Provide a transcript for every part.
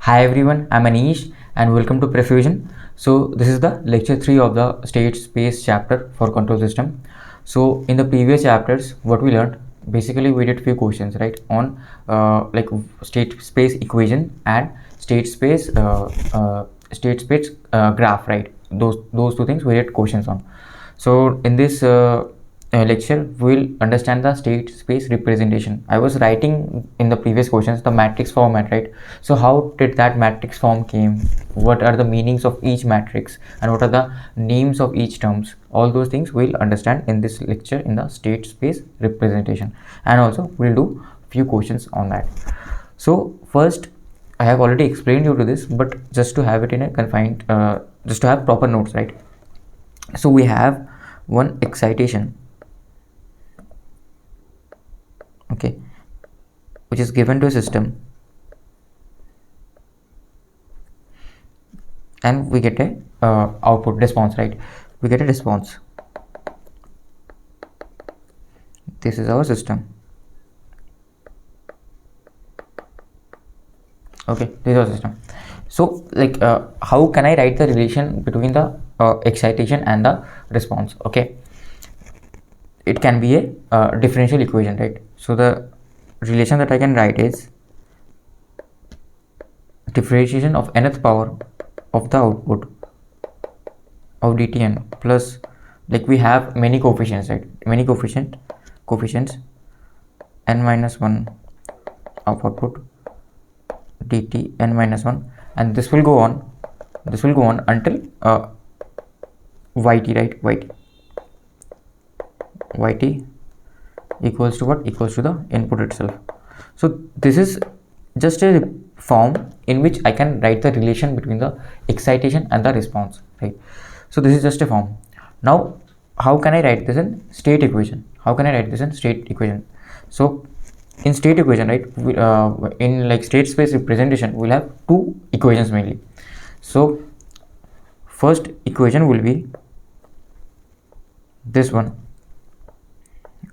Hi everyone, I'm Anish and welcome to PrepFusion. So this is the lecture 3 of the state space chapter for control system. So in the previous chapters, what we learned, basically we did few questions, right, on like state space equation and state space graph, right? Those two things we did questions on. So in this lecture we'll understand the state space representation. I was writing in the previous questions the matrix format, right? So how did that matrix form came, what are the meanings of each matrix, and what are the names of each terms? All those things we'll understand in this lecture in the state space representation, and also we'll do few questions on that. So first, I have already explained you to this, but just to have it in a confined just to have proper notes, right? So we have one excitation, okay, which is given to a system, and we get a output response, right? We get a response. This is our system, okay, this is our system. So like how can I write the relation between the excitation and the response? Okay, it can be a differential equation, right? So the relation that I can write is differentiation of nth power of the output of dtn plus, like we have many coefficients, right? Many coefficients n minus 1 of output dt n minus 1, and this will go on until yt, right? yt equals to what? Equals to the input itself. So this is just a form in which I can write the relation between the excitation and the response, right? So this is just a form. Now how can I write this in state equation? So in state equation, right, we, in like state space representation, we'll have two equations mainly. So first equation will be this one.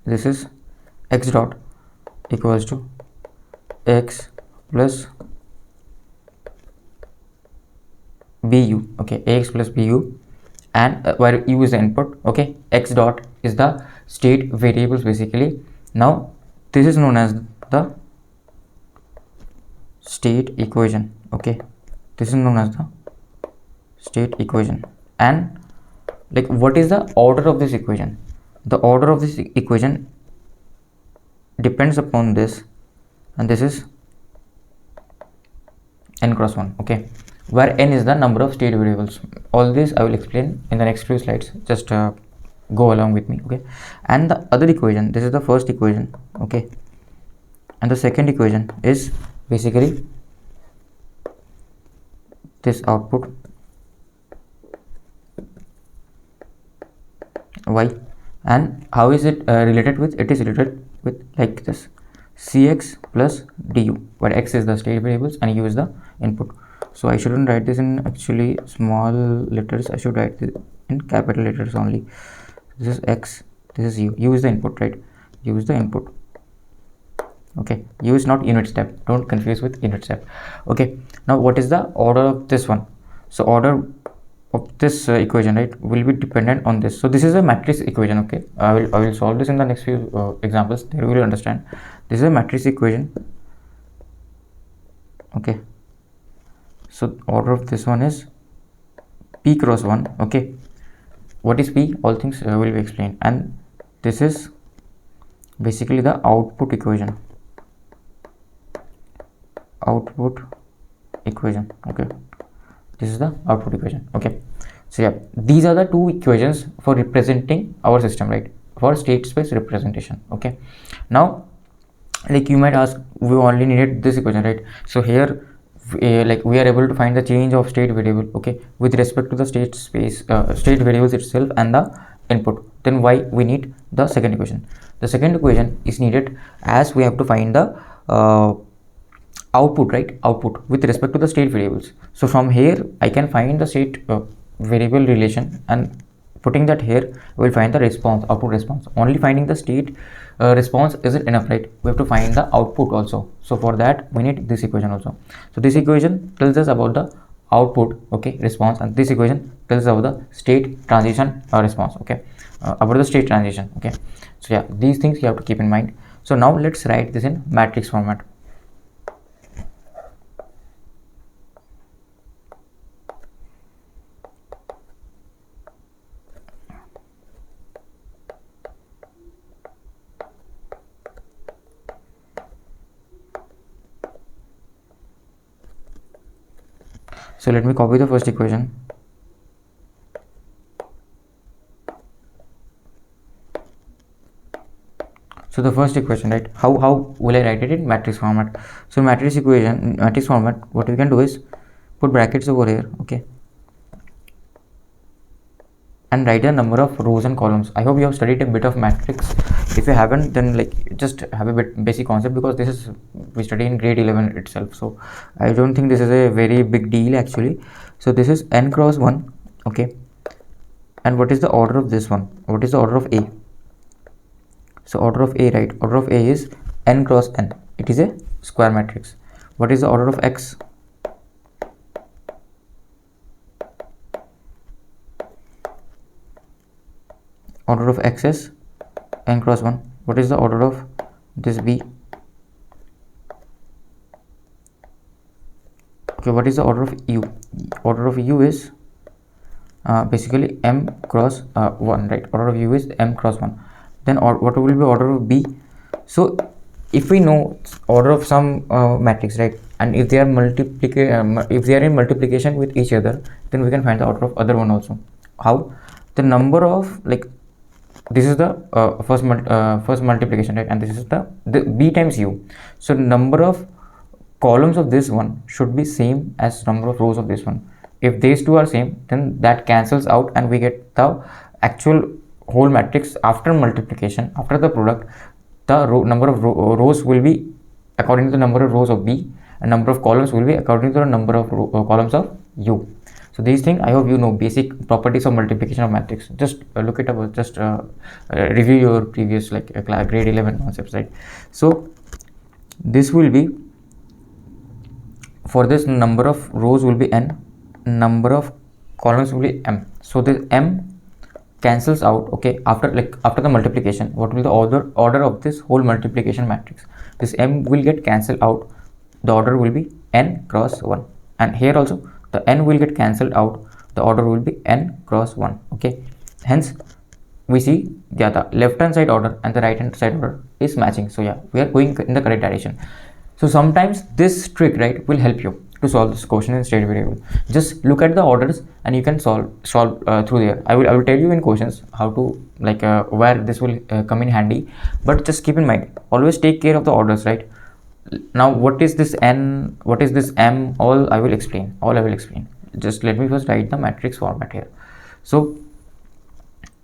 This is x dot equals to x plus bu, okay, ax plus bu, and where u is the input, okay, x dot is the state variables basically. Now this is known as the state equation, okay, this is known as the state equation. And like what is the order of this equation? The order of this equation depends upon this, and this is n cross 1, okay, where n is the number of state variables. All this I will explain in the next few slides, just go along with me, okay. And the other equation, this is the first equation, okay, and the second equation is basically this output y, and how is it related with? It is related with like this, cx plus du, where x is the state variables and u is the input. So I shouldn't write this in actually small letters, I should write this in capital letters only. This is x, this is u is the input, right? U is the input, okay. U is not unit step, don't confuse with unit step, okay. Now what is the order of this one? So order of this equation, right, will be dependent on this. So this is a matrix equation, okay. I will solve this in the next few examples, there you will understand. This is a matrix equation, okay. So order of this one is p cross 1, okay. What is p? All things will be explained. And this is basically the output equation, okay. This is the output equation, okay. So yeah, these are the two equations for representing our system, right, for state space representation, okay. Now like you might ask, we only needed this equation, right? So here like we are able to find the change of state variable, okay, with respect to the state space state variables itself and the input. Then why we need the second equation? The second equation is needed as we have to find the output, right, output with respect to the state variables. So from here I can find the state variable relation, and Putting that here, we'll find the response, output response. Only finding the state response isn't enough, right? We have to find the output also. So for that, we need this equation also. So this equation tells us about the output, okay, response, and this equation tells us about the state transition response, okay, about the state transition, okay. So yeah, these things you have to keep in mind. So now let's write this in matrix format. So let me copy the first equation. So the first equation, right? How will I write it in matrix format? So matrix equation, matrix format, what we can do is put brackets over here, okay, and write a number of rows and columns. I hope you have studied a bit of matrix. If you haven't, then like just have a bit basic concept, because this is we study in grade 11 itself. So I don't think this is a very big deal actually. So this is n cross 1, okay, and what is the order of this one? What is the order of A? So order of A, right? Order of A is n cross n. It is a square matrix. What is the order of X? Order of X is n cross 1. What is the order of this B? Okay, what is the order of U? Order of U is basically m cross 1, right? Order of U is m cross 1. Then what will be order of B? So if we know order of some matrix, right, and if they are if they are in multiplication with each other, then we can find the order of other one also. How? The number of, like, this is the first multiplication, right, and this is the B times U. So number of columns of this one should be same as number of rows of this one. If these two are same, then that cancels out and we get the actual whole matrix after multiplication, after the product. The number of rows will be according to the number of rows of B, and number of columns will be according to the number of columns of U. So these things, I hope you know basic properties of multiplication of matrix. Just look it up, just review your previous like grade 11 concepts, right? So this will be, for this number of rows will be n, number of columns will be m. So this m cancels out, okay, after the multiplication. What will the order of this whole multiplication matrix? This m will get cancelled out. The order will be n cross 1, and here also the n will get cancelled out. The order will be n cross 1, okay. Hence we see, yeah, the left hand side order and the right hand side order is matching. So yeah, we are going in the correct direction. So sometimes this trick, right, will help you to solve this question in state variable. Just look at the orders and you can solve through there. I will tell you in questions how to, like, where this will come in handy. But just keep in mind, always take care of the orders, right? Now what is this n, what is this m, all I will explain. Just let me first write the matrix format here. So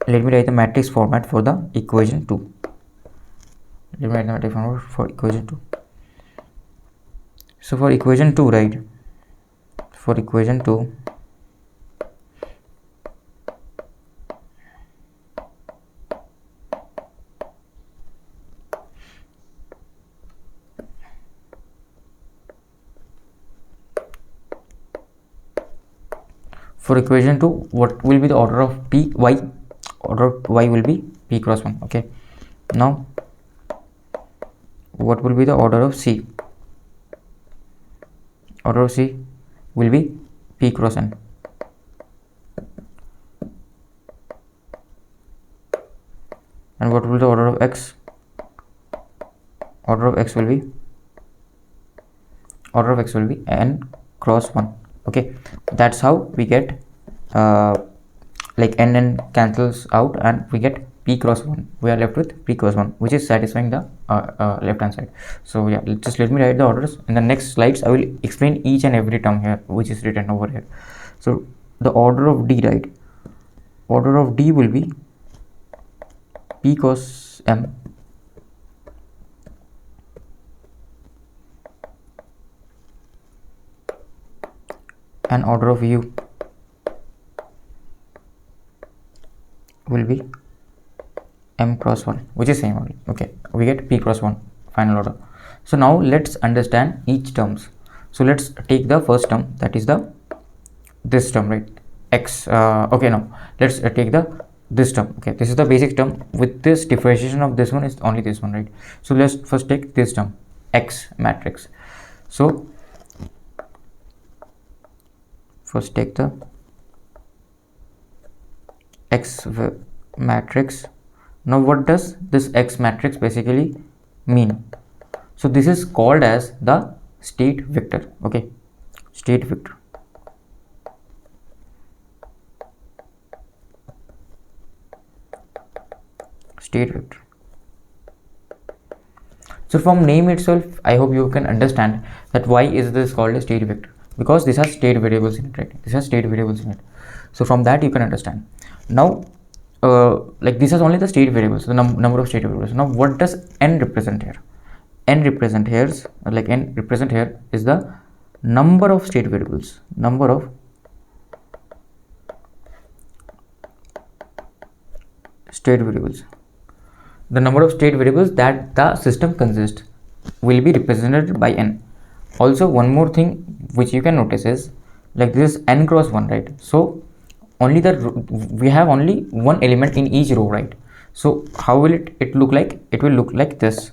let me write the matrix format for the equation 2. Let me write the matrix format for equation 2. So for equation 2, right, for equation 2, what will be the order of p y? Order of y will be p cross 1, okay. Now what will be the order of c? Order of c will be p cross n. And what will be the order of x? Order of x will be n cross 1, okay. That's how we get like n cancels out and we get p cross 1. We are left with p cross 1, which is satisfying the left hand side. So yeah, just let me write the orders. In the next slides I will explain each and every term here which is written over here. So the order of d, right, order of d will be p cos m and order of u will be m cross 1, which is same only. Okay, we get p cross 1 final order. So now let's understand each terms. So let's take the first term, that is the this term, right? X. Okay, now let's take the this term. Okay, this is the basic term. With this differentiation of this one is only this one, right? So let's first take this term, X matrix. So first take the X matrix. Now what does this X matrix basically mean? So this is called as the state vector. Okay, state vector. State vector. So from name itself, I hope you can understand that why is this called a state vector, because this has state variables in it, right? This has state variables in it. So from that you can understand. Now like this has only the state variables, the number of state variables. Now what does n represent here? N represent here, like n represent here is the number of state variables, number of state variables. The number of state variables that the system consists will be represented by n. Also one more thing which you can notice is like this is n cross 1, right? So only we have only one element in each row, right? So how will it look like? It will look like this.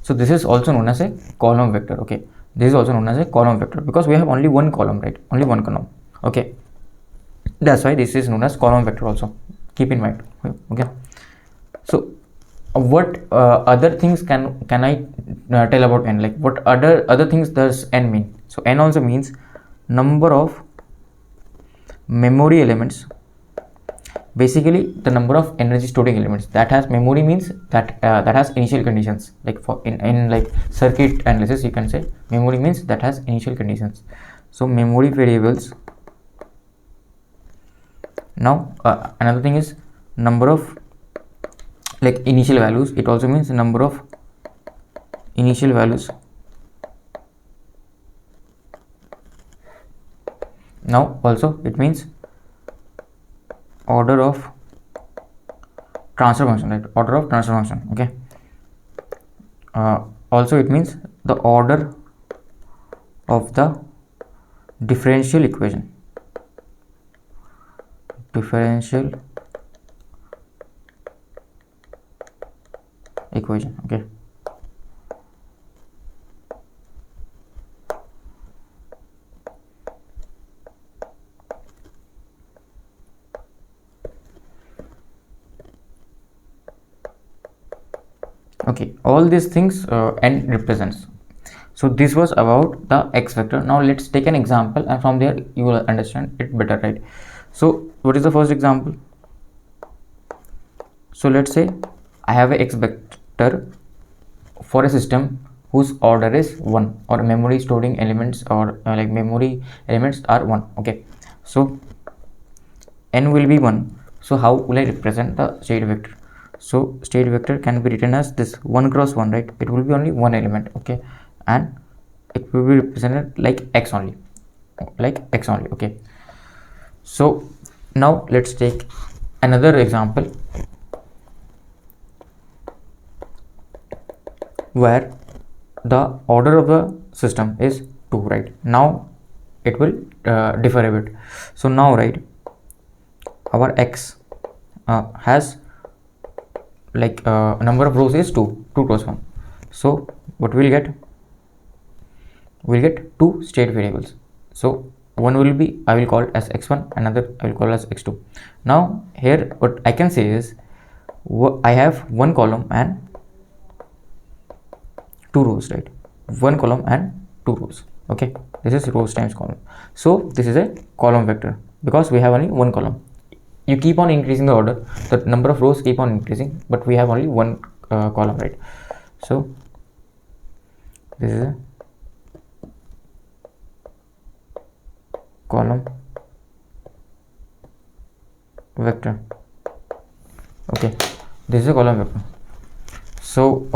So this is also known as a column vector. Okay, this is also known as a column vector because we have only one column, right? Only one column. Okay, that's why this is known as column vector also. Keep in mind. Okay, so what other things can I tell about n? Like what other things does n mean? So n also means number of memory elements, basically the number of energy storing elements. That has memory means that that has initial conditions. Like for in like circuit analysis you can say memory means that has initial conditions. So memory variables. Now another thing is number of like initial values. It also means number of initial values. Now also it means order of transfer function, right? Order of transfer function. Okay, also it means the order of the differential equation. Differential equation. Okay, okay, all these things n represents. So this was about the X vector. Now let's take an example and from there you will understand it better, right? So what is the first example? So let's say I have a X vector for a system whose order is 1, or memory storing elements or like memory elements are 1. Okay, so n will be 1. So how will I represent the state vector? So state vector can be written as this 1 cross 1, right? It will be only one element. Okay, and it will be represented like x only, okay. So now let's take another example where the order of the system is 2, right? Now it will differ a bit. So now, right, our x has like number of rows is 2 cross 1. So what we'll get? We'll get 2 state variables. So one will be I will call as x1, another I will call as x2. Now here what I can say is I have one column and 2 rows, right? One column and 2 rows. Okay, this is rows times column. So this is a column vector because we have only one column. You keep on increasing the order, the number of rows keep on increasing, but we have only one column, right? So this is a column vector. Okay, this is a column vector. So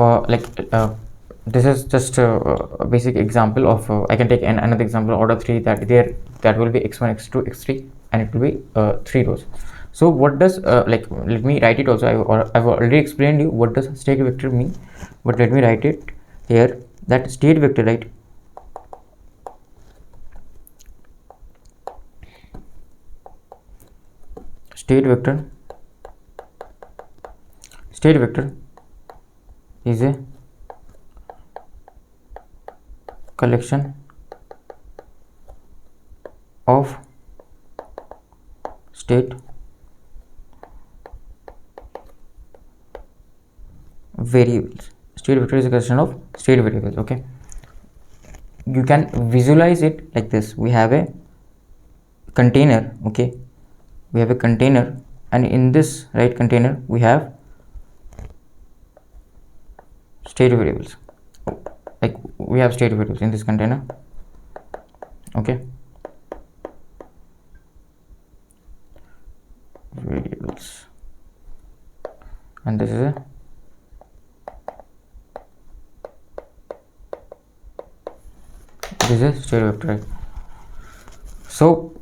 this is just a basic example of I can take another example, order 3, that will be x1, x2, x3, and it will be 3 rows. So what does like, let me write it also. I've already explained you what does state vector mean, but let me write it here, that state vector, right? State vector is a collection of state variables. State vector is a collection of state variables. Okay, you can visualize it like this. We have a container. Okay, we have a container, and in this right container we have state variables. Like, we have state variables in this container. Okay, variables, and this is a state vector, right? So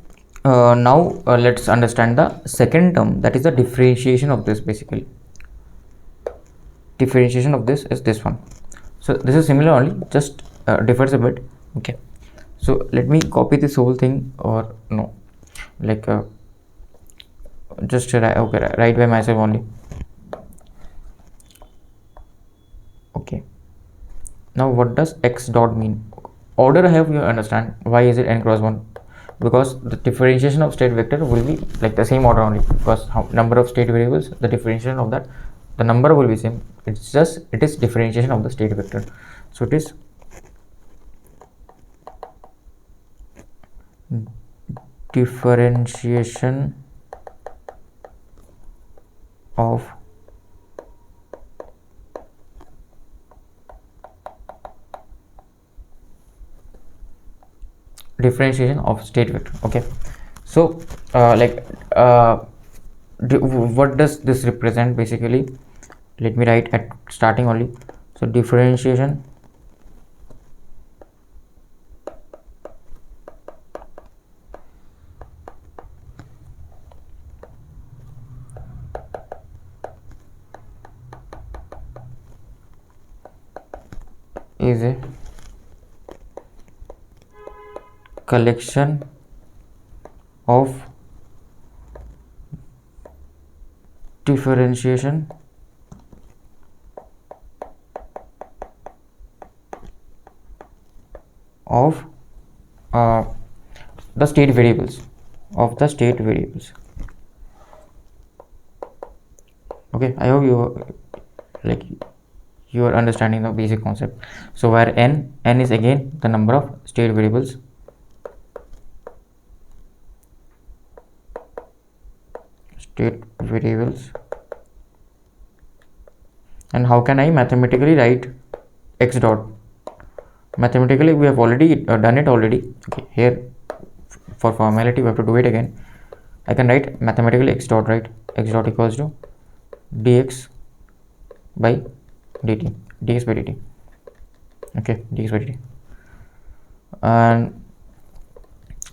now let's understand the second term, that is the differentiation of this. Basically, differentiation of this is this one. So this is similar, only just differs a bit. Okay, so let me copy this whole thing, or no, like just write by myself only. Okay, now what does x dot mean? Order I hope you understand. Why is it n cross 1? Because the differentiation of state vector will be like the same order only, because number of state variables, the differentiation of that, the number will be same. It's just, it is differentiation of the state vector. So it is differentiation of state vector. Okay, so what does this represent? Basically, let me write at starting only. So differentiation is a collection of differentiation of the state variables, Okay, I hope you are understanding the basic concept. So where n is again the number of state variables, and how can I mathematically write x dot? Mathematically we have already done it already. Okay, here for formality we have to do it again. I can write mathematically x dot, right? X dot equals to dx by dt, okay, dx by dt, and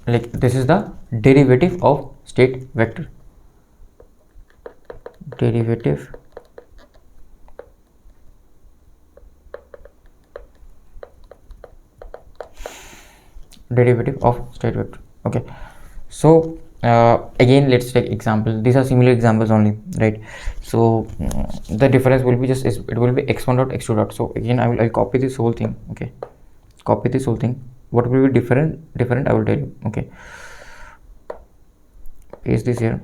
like this is the derivative of state vector, derivative of state vector. Okay, so again let's take example. These are similar examples only, right? So the difference will be just it will be x1 dot x2 dot. So again I'll copy this whole thing. Okay, copy this whole thing. What will be different I will tell you. Okay, paste this here.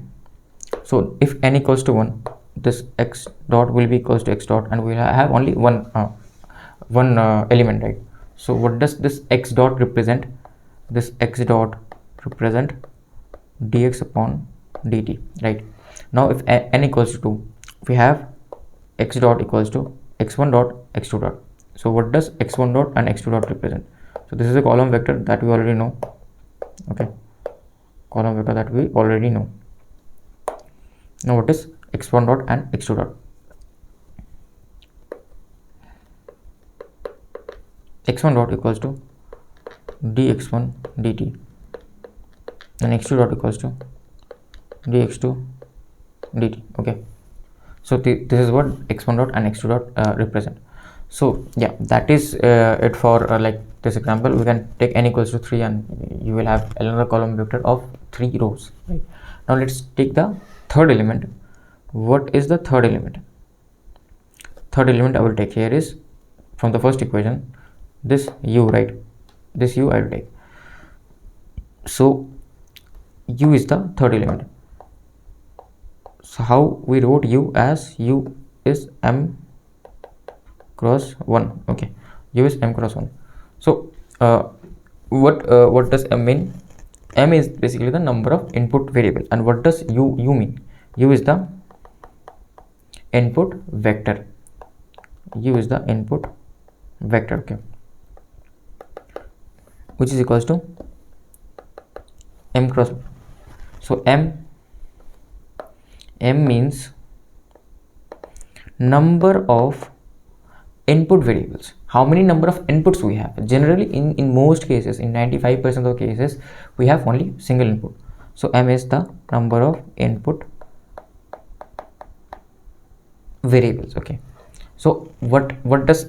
So if n equals to 1, this x dot will be equals to x dot, and we will have only one element, right? So what does this x dot represent? This x dot represent dx upon dt, right? Now if n equals to 2, we have x dot equals to x1 dot x2 dot. So what does x1 dot and x2 dot represent? So this is a column vector that we already know. Okay, column vector that we already know. Now what is x1 dot and x2 dot? x1 dot equals to dx1 dt, and x2 dot equals to dx2 dt. Okay, so this is what x1 dot and x2 dot represent. So yeah, that is it for like this example. We can take n equals to 3 and you will have another column vector of 3 rows, right? Now let's take the third element. What is the third element? Third element I will take here is from the first equation, this u, right? This u I will take. So u is the third element. So how we wrote u as u is m cross 1. Okay, u is m cross 1. So what does m mean? M is basically the number of input variable. And what does u mean? U is the input vector. U is the input vector, okay, which is equals to m cross 1. So m means number of input variables. How many number of inputs we have? Generally in most cases, in 95% of cases, we have only single input. So m is the number of input variables. Okay, so what does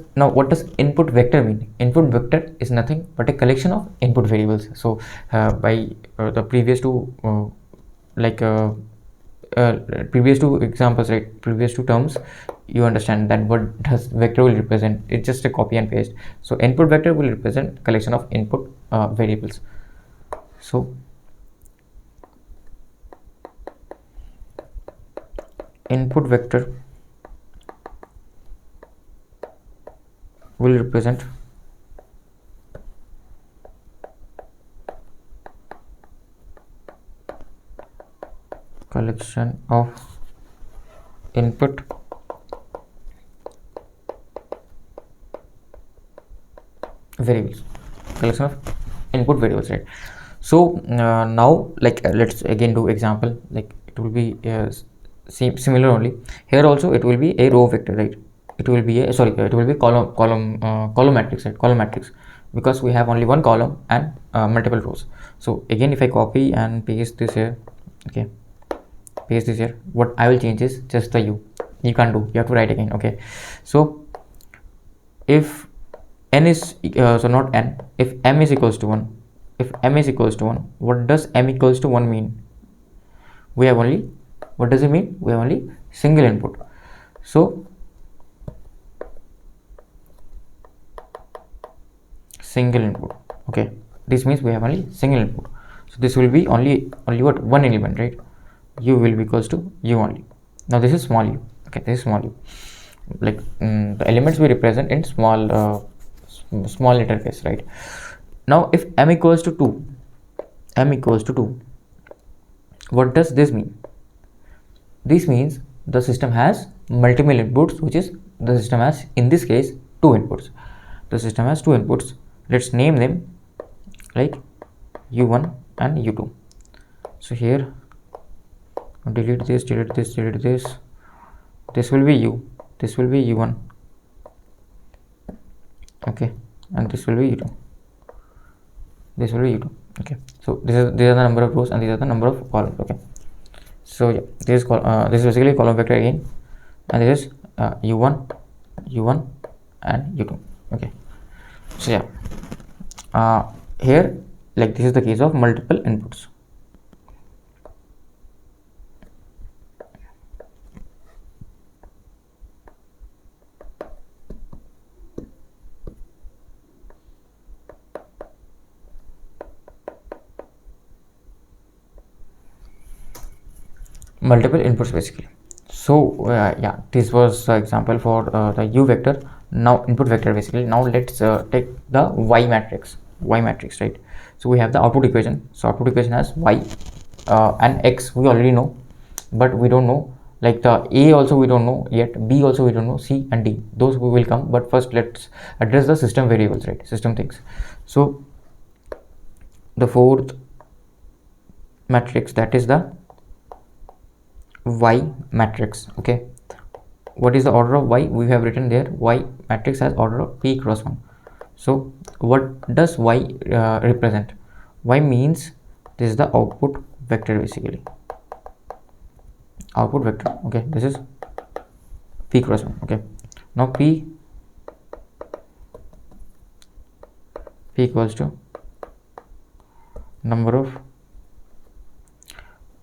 input vector mean? Input vector is nothing but a collection of input variables. So by the previous two previous two examples, right, previous two terms, you understand that what does vector will represent. It's just a copy and paste. So input vector will represent collection of input variables. So input vector will represent collection of input variables, collection of input variables, right? So now let's again do example. Like it will be similar only. Here also it will be a row vector, right? It will be a it will be column matrix, right? Column matrix, because we have only one column and multiple rows. So again, if I copy and paste this here, okay, paste this here, what I will change is just the u. You can't do, you have to write again. Okay, so if n is so not n, if m is equals to 1, if m is equals to 1, what does m equals to 1 mean? We have only, what does it mean? We have only single input. So single input, okay, this means we have only single input. So this will be only what, one element, right? U will be equals to u only. Now this is small u, okay, this is small u. Like the elements we represent in small small letter case, right? Now if m equals to 2, m equals to 2, what does this mean? This means the system has multiple inputs, which is the system has, in this case, 2 inputs. The system has 2 inputs. Let's name them like u1 and u2. So here, delete this, delete this, delete this. This will be u, this will be u1, okay, and this will be u2, this will be u2, okay. So these are the number of rows and these are the number of columns, okay. So yeah, this is basically column vector again, and this is u1, u1 and u2, okay. So yeah, here, like this is the case of multiple inputs. Multiple inputs basically. So yeah, this was the example for the u vector. Now input vector basically. Now let's take the y matrix, right? So we have the output equation. So output equation has y and x we already know, but we don't know, like the a also we don't know yet, b also we don't know, c and d, those we will come. But first let's address the system variables, right? System things. So the fourth matrix, that is the y matrix, okay. What is the order of y? We have written there, y matrix has order of p cross 1. So what does y represent? Y means this is the output vector basically. output vector. Okay, this is p cross 1. Okay, now p equals to number of,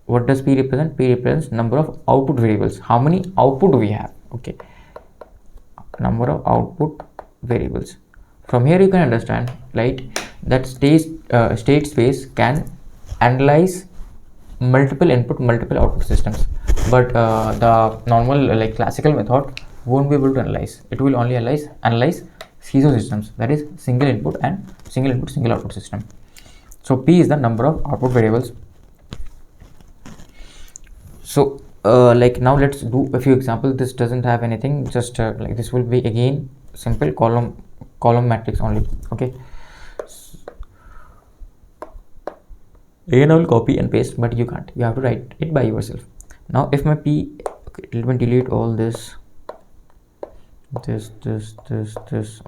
what does p represent? P represents number of output variables. How many output do we have? Okay, number of output variables. From here you can understand, right, that state space can analyze multiple input, multiple output systems, but the normal like classical method won't be able to analyze. It will only analyze SCISO systems, that is single input, single output system. So p is the number of output variables. So like now let's do a few examples. This doesn't have anything, just like this will be again simple column matrix only. Okay, again I will copy and paste, but you can't, you have to write it by yourself. Now if my p, okay, let me delete all this.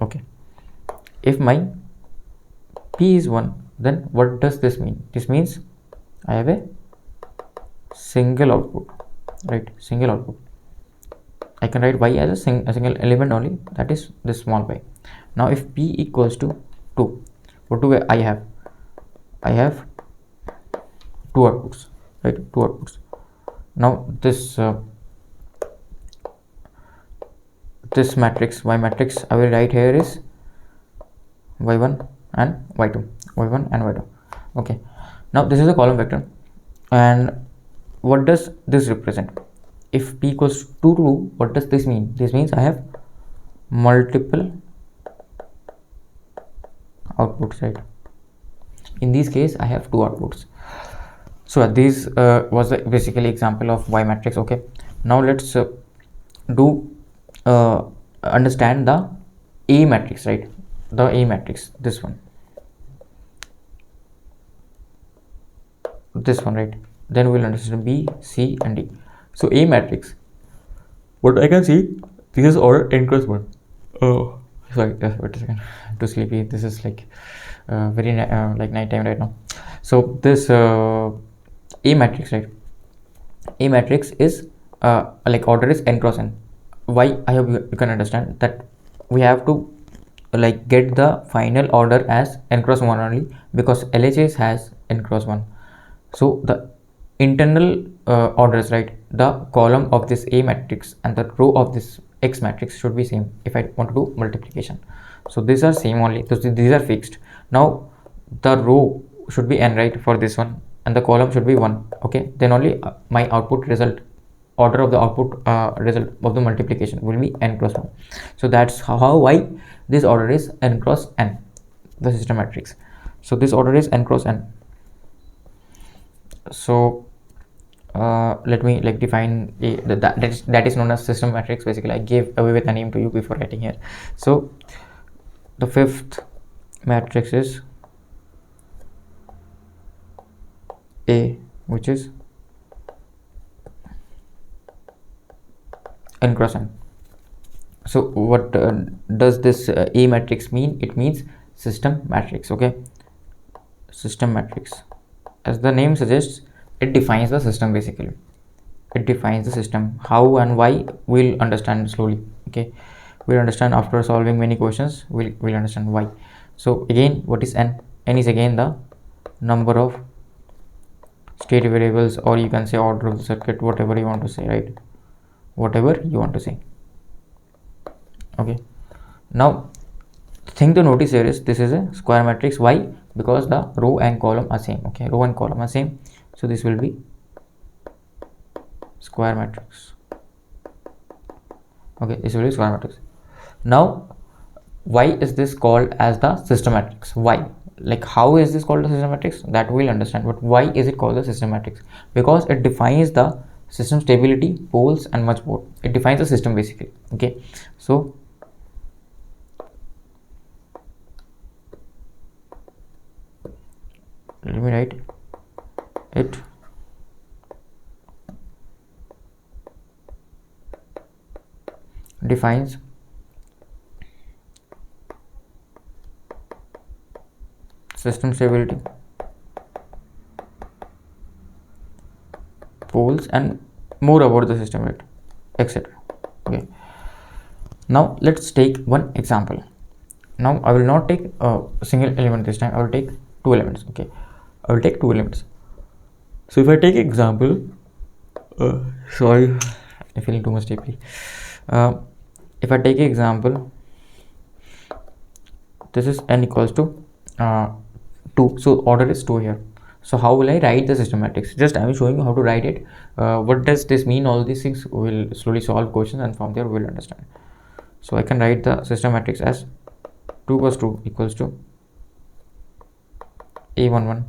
Okay, if my p is 1, then what does this mean? This means I have a single output, right? Single output. I can write y as a single element only, that is this small y. Now if p equals to 2, what do I have? I have two outputs, right? Two outputs. Now this this matrix, y matrix, I will write here is y1 and y2, y1 and y2. Okay, now this is a column vector, and what does this represent? If p equals to 2, what does this mean? This means I have multiple outputs, right? In this case I have two outputs. So this was the basically example of y matrix. Okay, now let's do understand the A matrix, right? The A matrix, this one, right? Then we'll understand B, C and D. So A matrix, what I can see, this is order n cross 1. Oh sorry, wait a second, I'm too sleepy. This is like very like night time right now. So this A matrix, right? A matrix is like order is n cross n. Why? I hope you can understand that we have to like get the final order as n cross 1 only, because LHS has n cross 1. So the internal orders, right, the column of this A matrix and the row of this X matrix should be same if I want to do multiplication. So these are same only, so these are fixed. Now the row should be n, right, for this one, and the column should be 1. Okay, then only my output result, order of the output result of the multiplication will be n cross 1. So that's how why this order is n cross n, the system matrix. So this order is n cross n. So let me like define that is known as system matrix. Basically I gave away with a name to you before writing here. So the fifth matrix is A, which is n cross n. So what does this A matrix mean? It means system matrix. Okay, system matrix, as the name suggests, it defines the system. Basically it defines the system. How and why we'll understand slowly. Okay, we'll understand after solving many questions. We'll understand why. So again, what is n? N is again the number of state variables, or you can say order of the circuit, whatever you want to say, right? Whatever you want to say. Okay, now the thing to notice here is this is a square matrix. Why? Because the row and column are same. Okay, row and column are same, so this will be square matrix. Okay, this will be square matrix. Now why is this called as the system matrix? Why? Like how is this called the system matrix? That we'll understand. But why is it called the system matrix? Because it defines the system stability, poles and much more. It defines the system basically. Okay, so let me write it. Defines system stability, poles and more about the system, right, etc. Okay, now let's take one example. Now I will not take a single element this time. I will take two elements. Okay, I will take two elements. So if I take example, sorry, I'm feeling too much deeply. If I take example, this is n equals to 2. So order is 2 here. So how will I write the system matrix? Just I am showing you how to write it. What does this mean? All these things will slowly solve questions, and from there we will understand. So I can write the system matrix as 2 plus 2 equals to a11,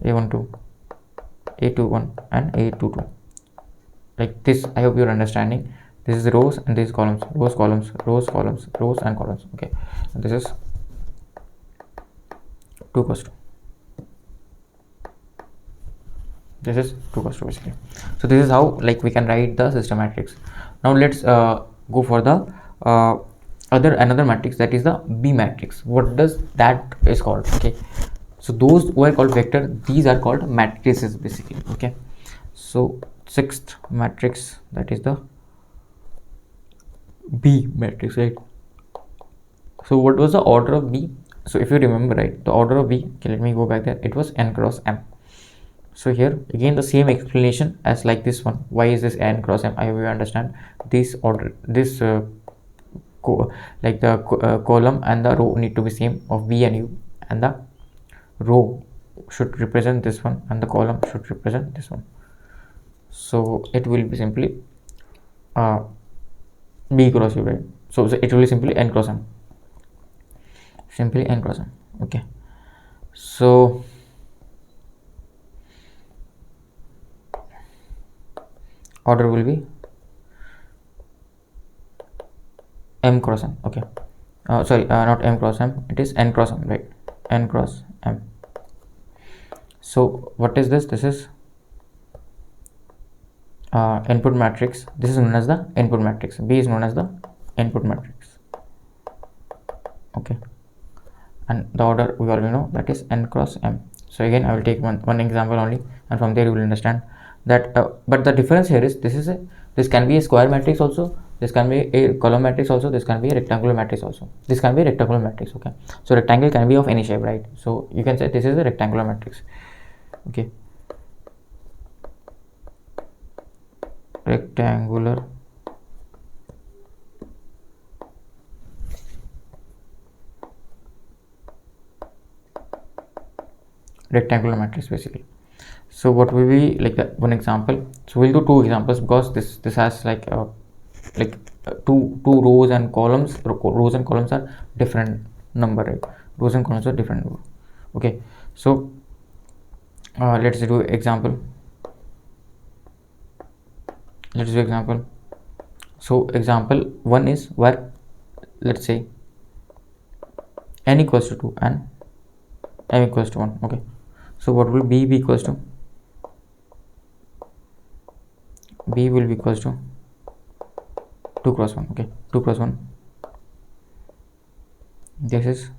a12, a21 and a22. Like this, I hope you're understanding. This is rows and this is columns, rows, columns, rows, columns, rows and columns. Okay, and this is 2 plus 2. This is 2 plus 2 basically. So this is how like we can write the system matrix. Now let's go for the another matrix, that is the B matrix. What does that is called? Okay, so those who are called vector, these are called matrices basically. Okay, so sixth matrix, that is the B matrix, right? So what was the order of B? So if you remember, right, the order of B, okay, let me go back there, it was n cross m. So here again the same explanation as like this one. Why is this n cross m? I hope you understand this order, this column and the row need to be same of B and U, and the row should represent this one and the column should represent this one. So it will be simply B cross U, right? So it will be simply n cross m, simply n cross m. Okay, so order will be m cross m. Okay, sorry, not m cross m, it is n cross m, right? N cross m. So what is this? This is input matrix. This is known as the input matrix. B is known as the input matrix. Okay, and the order we already know, that is n cross m. So again I will take one example only, and from there you will understand that. But the difference here is this can be a square matrix also, this can be a column matrix also, this can be a rectangular matrix also, this can be a rectangular matrix. Okay, so rectangle can be of any shape, right? So you can say this is a rectangular matrix. Okay, rectangular matrix basically. So what will be like the one example? So we'll do two examples because this has like two rows and columns. Rows and columns are different number, right? Rows and columns are different number. Okay, so let's do example. So example 1 is where, let's say, n equals to 2 and m equals to 1. Okay, so what will B be equals to? B will be equals to 2 cross 1. Okay, 2 cross 1. This is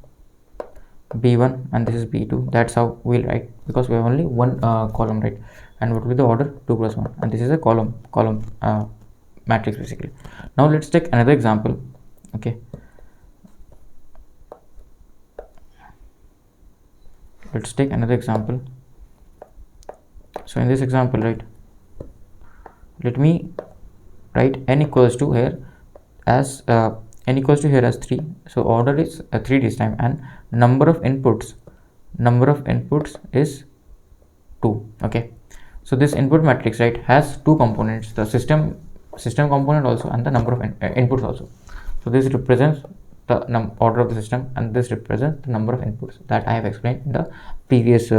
B1 and this is B2. That's how we'll write, because we have only one column, right? And what will be the order? 2 cross 1, and this is a column matrix basically. Now let's take another example. Okay, let's take another example. So in this example, right, let me write n equals to here as n equals to here as 3. So order is 3 this time, and number of inputs is 2. Okay, so this input matrix, right, has two components, the system component also and the number of inputs also. So this represents the order of the system, and this represents the number of inputs that I have explained in the previous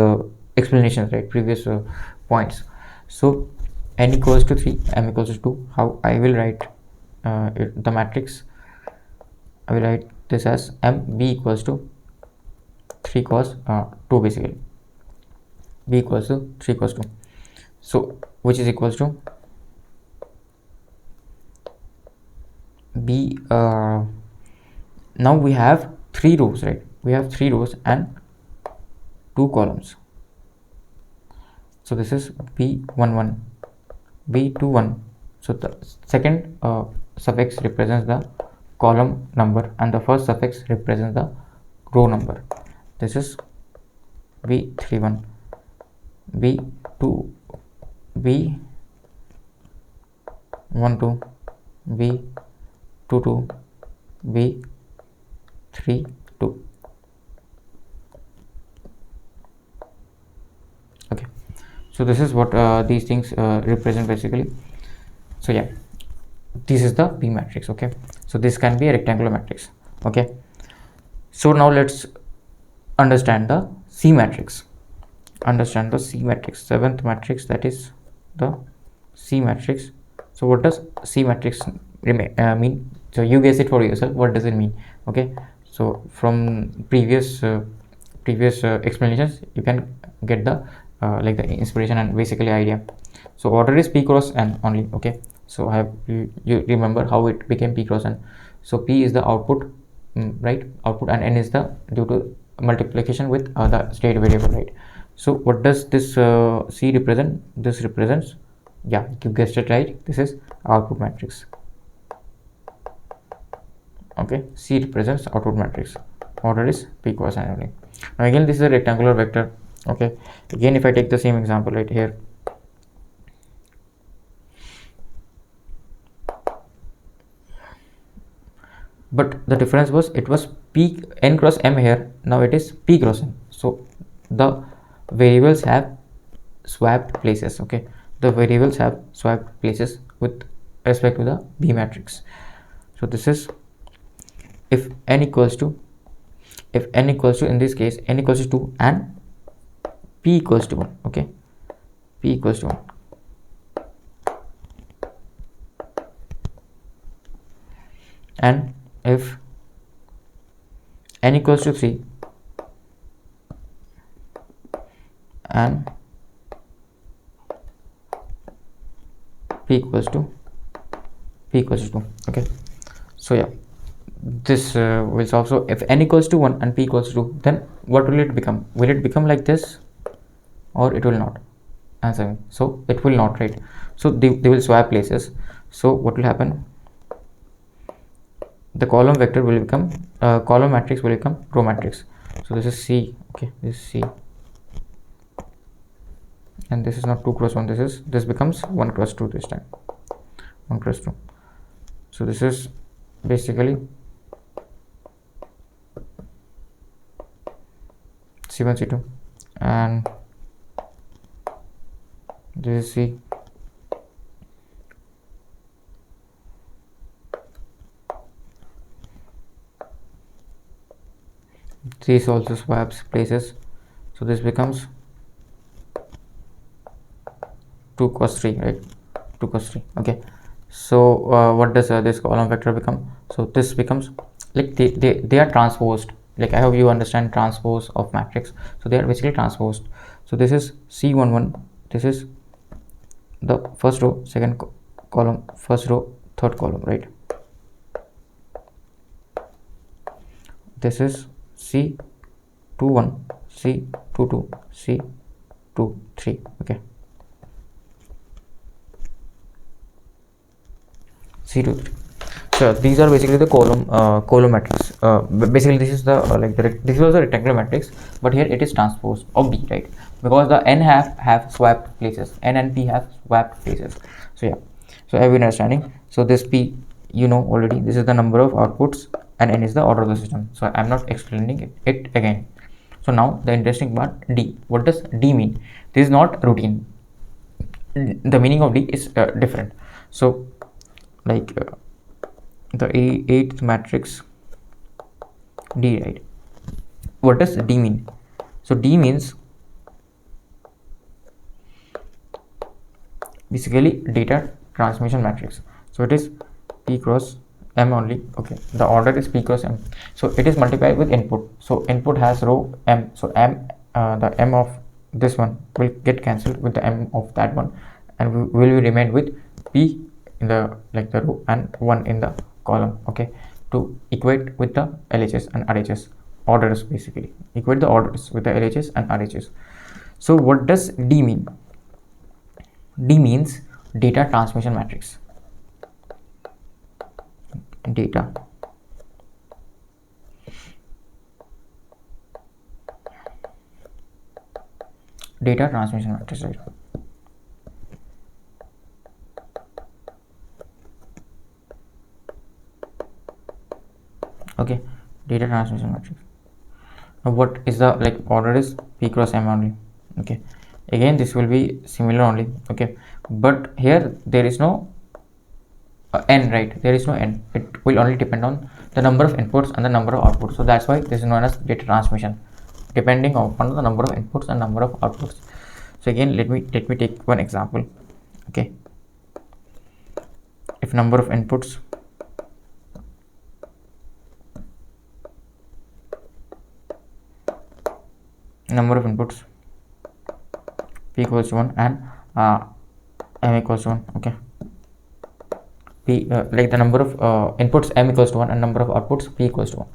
explanations, right, previous points. So n equals to 3, m equals to 2. How I will write the matrix? I will write this as m b equals to 3 cos 2 basically. B equals to 3 cos 2. So which is equals to B. Now we have 3 rows, right? We have 3 rows and 2 columns. So this is B11, B21. So the second suffix represents the column number and the first suffix represents the row number. This is B31, B2, B12, B22, B32. Okay, so this is what these things represent basically. So yeah, this is the P matrix. Okay, so this can be a rectangular matrix. Okay, so now let's understand the C matrix. Understand the C matrix, seventh matrix, that is the C matrix. So what does C matrix mean? So you guess it for yourself. What does it mean? Okay, so from previous explanations you can get the like the inspiration and basically idea. So order is P cross N only. Okay, so I have you remember how it became P cross N. So P is the output, right? Output, and N is the due to multiplication with the state variable, right? So what does this C represent? This represents, yeah, you guessed it right, this is output matrix. Okay, C represents output matrix. Order is P cross N only. Now again, this is a rectangular vector. Okay, again, if I take the same example right here, but the difference was it was P N cross M here, now it is P cross N. So the variables have swapped places. Okay, the variables have swapped places with respect to the B matrix. So this is if n equals to in this case n equals to 2 and P equals to 1. Okay, P equals to 1, and if n equals to 3 and P equals to 2. Okay, so yeah, this will solve. So if n equals to 1 and P equals to 2, then what will it become? Will it become like this or it will not? Answer me. So it will not, right? So they will swap places. So what will happen? The column vector will become column matrix will become row matrix. So this is C. Okay, this is C, and this is not 2 cross 1, this becomes 1 cross 2 this time, 1 cross 2. So this is basically C1 C2, and this is C, this also swaps places. So this becomes 2 cos 3, right? 2 cos 3. Okay, so what does this column vector become? So this becomes like they are transposed. Like I hope you understand transpose of matrix. So they are basically transposed. So this is C11, this is the first row, second column, first row, third column, right? This is C21, C22, C23. Okay, C23. So these are basically the column matrix. Basically this is the this is also a rectangular matrix, but here it is transposed of B, right? Because the n have swapped places, n and P have swapped places. So yeah, so have you understanding? So this P, you know already, this is the number of outputs and n is the order of the system. So I'm not explaining it again. So now the interesting part, D. What does D mean? This is not routine. The meaning of D is different. So like the eighth matrix D, right? What does D mean? So D means basically data transmission matrix. So it is P cross M only. Okay, the order is P cross M. So it is multiplied with input. So input has row M. So M, the M of this one will get cancelled with the M of that one, and we will remain with P in the the row and 1 in the column. Okay, to equate with the LHS and RHS orders, basically equate the orders with the LHS and RHS. So what does D mean? D means data transmission matrix. Data transmission matrix, right? Okay, data transmission matrix. Now what is the like order is p cross m only. Okay, again this will be similar only. Okay, but here there is no n, right? There is no n. It will only depend on the number of inputs and the number of outputs. So that's why this is known as data transmission, depending upon the number of inputs and number of outputs. So again, let me take one example. Okay, if number of inputs p equals to 1 and m equals to 1. Okay, p like the number of inputs m equals to 1 and number of outputs p equals to 1.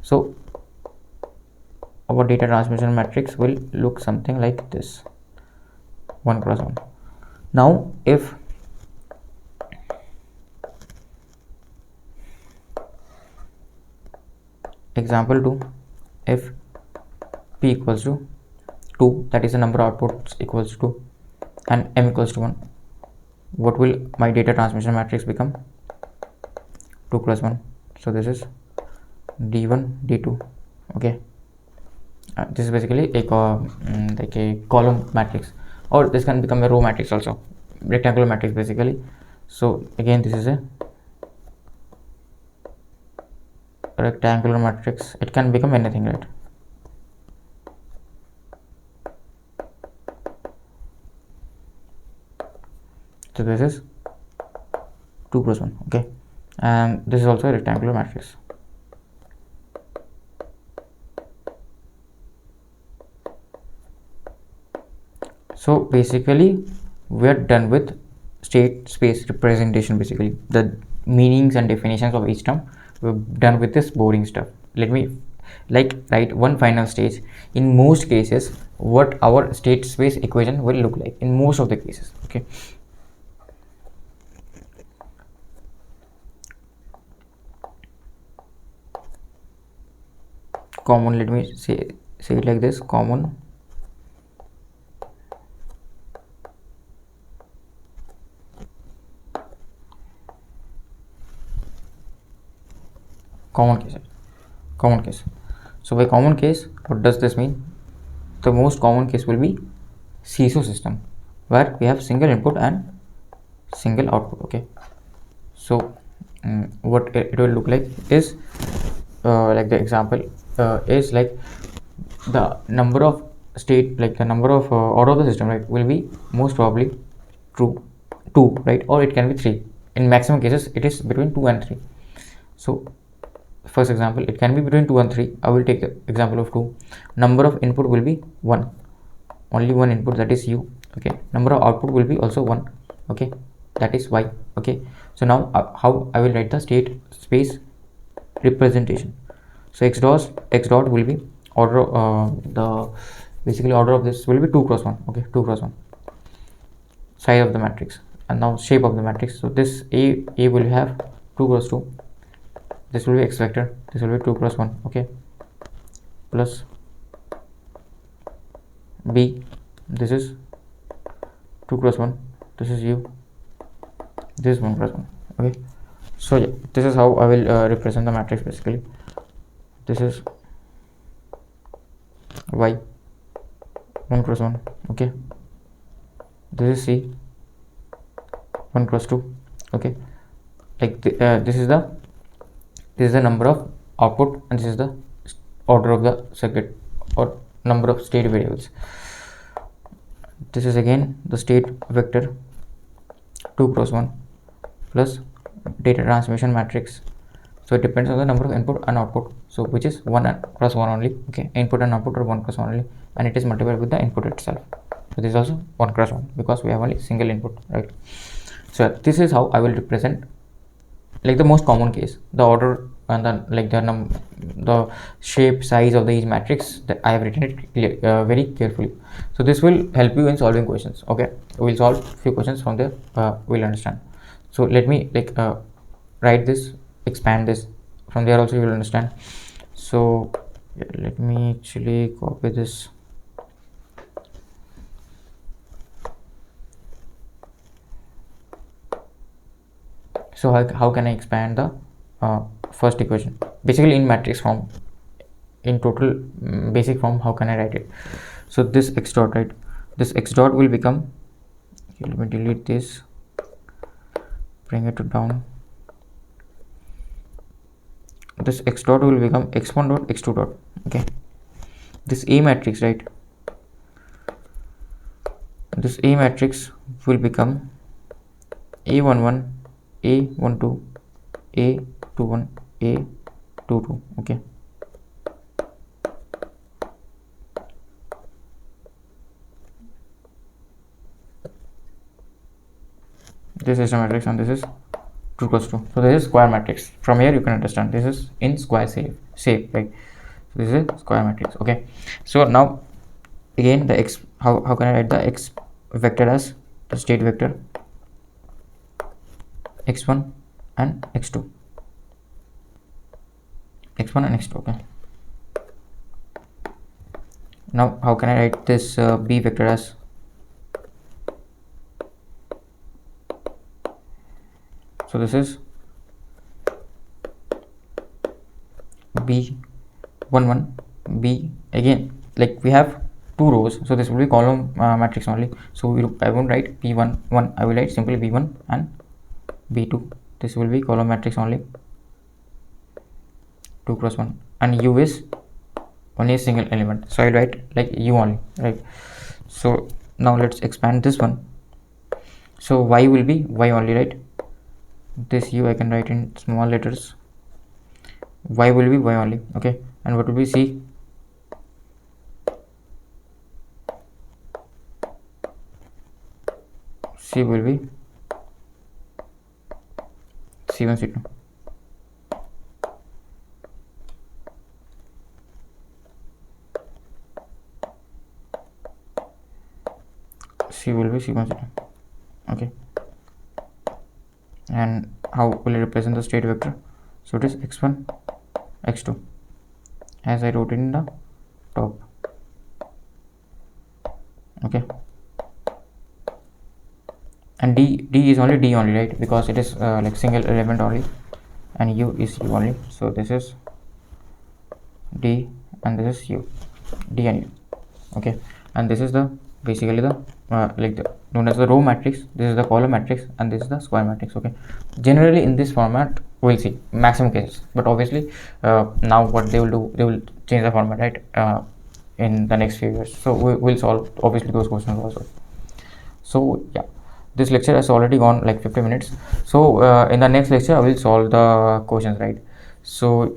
So our data transmission matrix will look something like this, 1 cross 1. Now if example 2, if p equals to 2, that is the number of outputs equals to 2, and m equals to 1, what will my data transmission matrix become? 2 cross 1. So this is d1 d2. Okay, this is basically a like a column matrix, or this can become a row matrix also, rectangular matrix basically. So again, this is a rectangular matrix. It can become anything, right? So this is 2 cross 1. Okay, and this is also a rectangular matrix. So basically we are done with state space representation. Basically the meanings and definitions of each term, we're done with this boring stuff. Let me like write one final stage. In most cases, what our state space equation will look like in most of the cases. Okay, common, let me say it like this, common case. So by common case, what does this mean? The most common case will be psus system, where we have single input and single output. Okay, so what it will look like is like the example is like the number of state, like the number of order of the system, right, will be most probably true 2, right, or it can be 3. In maximum cases it is between 2 and 3. So first example, it can be between 2 and 3. I will take the example of 2. Number of input will be 1, only one input, that is u. Okay, number of output will be also 1. Okay, that is y. Okay, so now how I will write the state space representation. So x dot will be order, the basically order of this will be 2 cross 1. Okay, 2 cross 1 size of the matrix. And now shape of the matrix. So this a will have 2 cross 2. This will be x vector, this will be 2 cross 1. Okay, plus b, this is 2 cross 1, this is u, this is 1 cross 1. Okay, so yeah, this is how I will represent the matrix. Basically this is y, 1 cross 1. Okay, this is c, 1 cross 2. Okay, like this is the number of output, and this is the order of the circuit or number of state variables. This is again the state vector 2 cross 1 plus data transmission matrix. So it depends on the number of input and output, so which is 1 cross 1 only. Okay, input and output are 1 cross 1 only, and it is multiplied with the input itself. So this is also 1 cross 1 because we have only single input, right? So this is how I will represent like the most common case. The order and then like the shape size of the each matrix, that I have written it very carefully. So this will help you in solving questions. Okay, we'll solve few questions from there. We'll understand. So let me like write this, expand this, from there also you will understand. So yeah, let me actually copy this. So how can I expand the first equation? Basically in matrix form, in total basic form, how can I write it? So this x dot, right, this x dot will become, let me delete this, bring it down. This x dot will become x1 dot x2 dot. Okay, this A matrix, right, this A matrix will become A11, A12, A21, A22. Okay, this is a matrix and this is 2 equals 2. So this is square matrix. From here you can understand this is in square shape, right? So this is square matrix. Okay, so now again the x, how can I write the x vector as the state vector x1 and x2, x1 and x2. Okay, now how can I write this b vector as so this is b11, b, again like we have 2 rows, so this will be column matrix only. So I won't write b11, I will write simply b1 and b2. This will be column matrix only, 2 cross 1, and u is only a single element, so I'll write like u only, right? So now let's expand this one. So y will be y only, right? This u I can write in small letters, y will be y only. Okay, and what will be c? C will be c1, c2. C will be c1, c2. Okay, and how will it represent the state vector? So it is x1, x2, as I wrote in the top. Okay, and d is only d only, right, because it is like single element only, and u is u only. So this is d and this is u, d and u. Okay, and this is the basically the like the known as the row matrix, this is the column matrix, and this is the square matrix. Okay, generally in this format we'll see maximum cases, but obviously now what they will do, they will change the format, right, in the next few years. So we'll solve obviously those questions also. So yeah, this lecture has already gone like 50 minutes. So in the next lecture I will solve the questions, right? So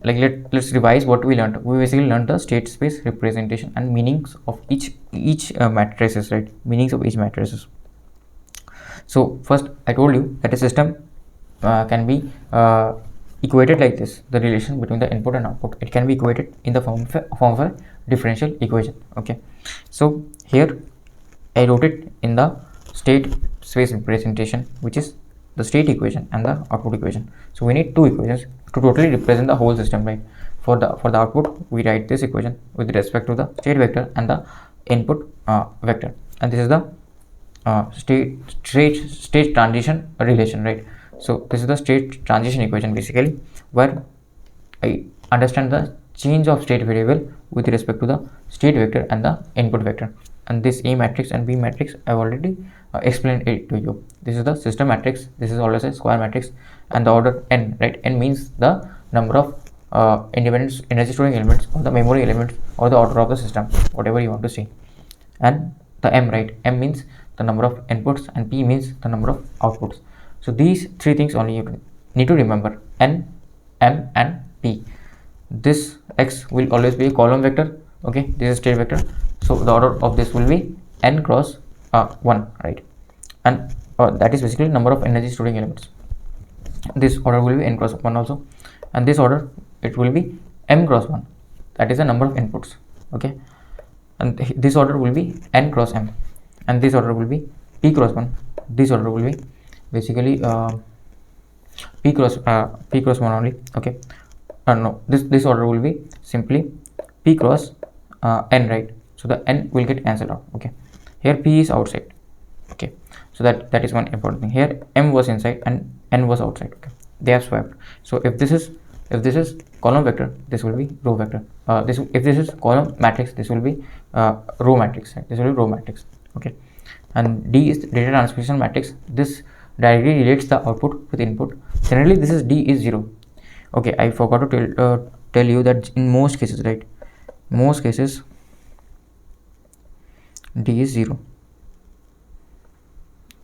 like let's revise what we learned. We basically learned the state space representation and meanings of each matrices, right? Meanings of each matrices. So first I told you that a system can be equated like this. The relation between the input and output, it can be equated in the form of a differential equation. Okay, so here I wrote it in the state space representation, which is the state equation and the output equation. So we need two equations to totally represent the whole system, right? For the output we write this equation with respect to the state vector and the input vector, and this is the state transition relation, right? So this is the state transition equation basically, where I understand the change of state variable with respect to the state vector and the input vector. And this A matrix and B matrix I've already explained it to you. This is the system matrix, this is always a square matrix, and the order n, right? N means the number of independent energy storing elements or the memory elements or the order of the system, whatever you want to see. And the M, right? M means the number of inputs, and P means the number of outputs. So these three things only you need to remember: N, M, and P. This X will always be a column vector. Okay, this is state vector. So the order of this will be n cross 1, right? And that is basically number of energy storing elements. This order will be n cross 1 also. and this order it will be m cross 1, that is the number of inputs. Okay, and this order will be n cross m, and this order will be p cross 1. This order will be basically p cross 1 only. Okay, no, this order will be simply p cross n, right? So the n will get cancelled out. Okay, here p is outside. Okay, so that is one important thing. Here m was inside and n was outside. Okay, they have swapped. So if this is column vector, this will be row vector. If this is column matrix, this will be row matrix, right? This will be row matrix. Okay, and D is data transmission matrix. This directly relates the output with input. Generally this is D is 0. Okay, I forgot to tell you that in most cases, right, most cases D is 0.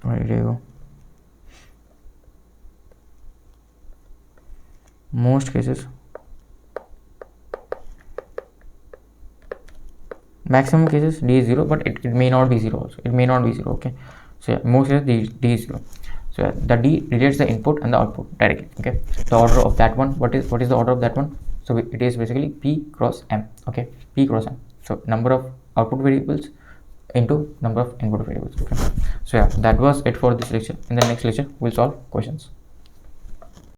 Where did I go? Most cases, maximum cases D is 0, but it may not be 0 also. It may not be 0. Okay, so yeah, most cases D is 0. So yeah, the D relates the input and the output directly. Okay, the order of that one, what is the order of that one? So it is basically P cross M. Okay, P cross M. So number of output variables into number of input variables. Okay, so yeah, that was it for this lecture. In the next lecture we'll solve questions.